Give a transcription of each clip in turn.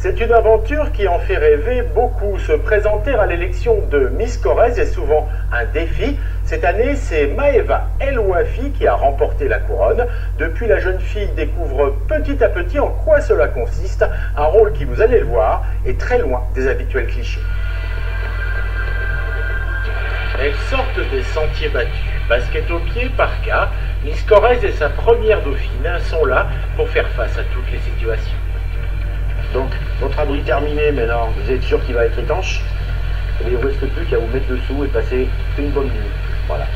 C'est une aventure qui en fait rêver beaucoup. Se présenter à l'élection de Miss Corrèze est souvent un défi. Cette année, c'est Maeva El Ouafi qui a remporté la couronne. Depuis, la jeune fille découvre petit à petit en quoi cela consiste. Un rôle qui, vous allez le voir, est très loin des habituels clichés. Elles sortent des sentiers battus. Basket au pied, parka, Miss Corrèze et sa première dauphine sont là pour faire face à toutes les situations. Donc, votre abri terminé, maintenant, vous êtes sûr qu'il va être étanche? Et il ne reste plus qu'à vous mettre dessous et passer une bonne nuit. Voilà.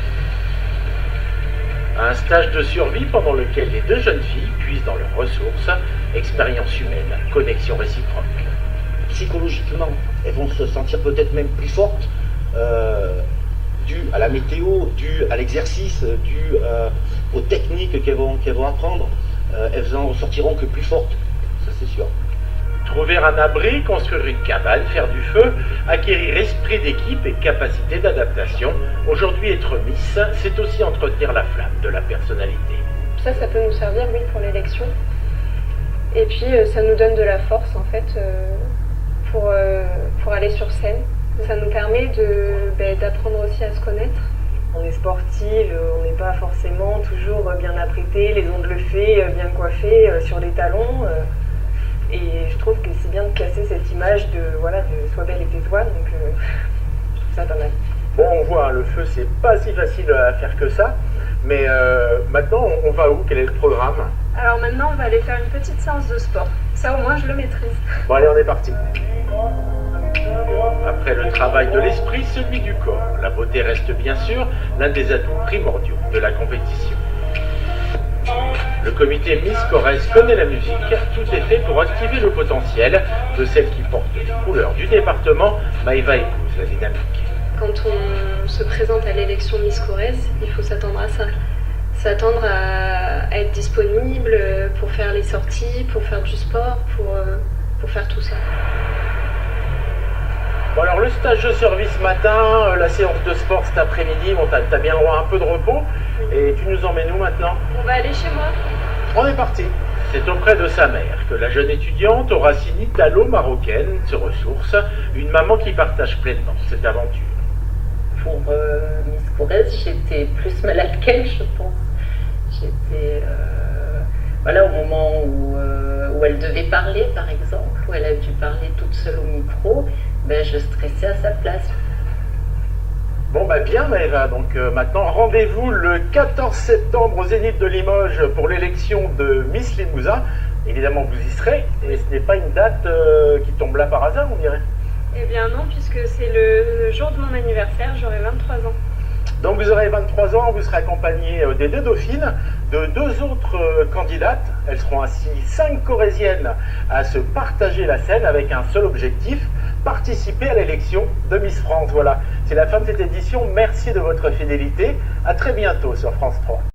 Un stage de survie pendant lequel les deux jeunes filles puisent dans leurs ressources, expérience humaine, connexion réciproque. Psychologiquement, elles vont se sentir peut-être même plus fortes, dû à la météo, dû à l'exercice, dû aux techniques qu'elles vont apprendre. Elles en ressortiront que plus fortes, ça c'est sûr. Trouver un abri, construire une cabane, faire du feu, acquérir esprit d'équipe et capacité d'adaptation. Aujourd'hui, être Miss, c'est aussi entretenir la flamme de la personnalité. Ça peut nous servir, oui, pour l'élection. Et puis, ça nous donne de la force, en fait, pour aller sur scène. Ça nous permet d'apprendre aussi à se connaître. On est sportive, on n'est pas forcément toujours bien apprêté, les ongles faits, bien coiffés, sur les talons. Et je trouve que c'est bien de casser cette image de sois belle et tais-toi, donc je trouve ça pas mal. Bon, on voit, le feu, c'est pas si facile à faire que ça. Mais maintenant, on va où? Quel est le programme? Alors maintenant, on va aller faire une petite séance de sport. Ça, au moins, je le maîtrise. Bon, allez, on est parti. Après le travail de l'esprit, celui du corps. La beauté reste bien sûr l'un des atouts primordiaux de la compétition. Le comité Miss Corrèze connaît la musique, tout est fait pour activer le potentiel de celle qui porte les couleurs du département. Maeva épouse la dynamique. Quand on se présente à l'élection Miss Corrèze, il faut s'attendre à ça. S'attendre à être disponible pour faire les sorties, pour faire du sport, pour faire tout ça. Bon alors le stage de service ce matin, la séance de sport cet après-midi, bon t'as bien le droit à un peu de repos. Et tu nous emmènes où maintenant? On va aller chez moi. On est parti. C'est auprès de sa mère que la jeune étudiante Horacine italo-marocaine se ressource, une maman qui partage pleinement cette aventure. Pour Miss Corrèze, j'étais plus malade qu'elle, je pense. J'étais au moment où elle devait parler, par exemple, où elle a dû parler toute seule au micro, je stressais à sa place. Bon bien Maeva, donc maintenant rendez-vous le 14 septembre au Zénith de Limoges pour l'élection de Miss Limousin. Évidemment vous y serez, et ce n'est pas une date qui tombe là par hasard, on dirait. Eh bien non, puisque c'est le jour de mon anniversaire, j'aurai 23 ans. Donc vous aurez 23 ans, vous serez accompagné des deux dauphines, de deux autres candidates. Elles seront ainsi 5 corréziennes à se partager la scène avec un seul objectif, participer à l'élection de Miss France. Voilà, c'est la fin de cette édition. Merci de votre fidélité. À très bientôt sur France 3.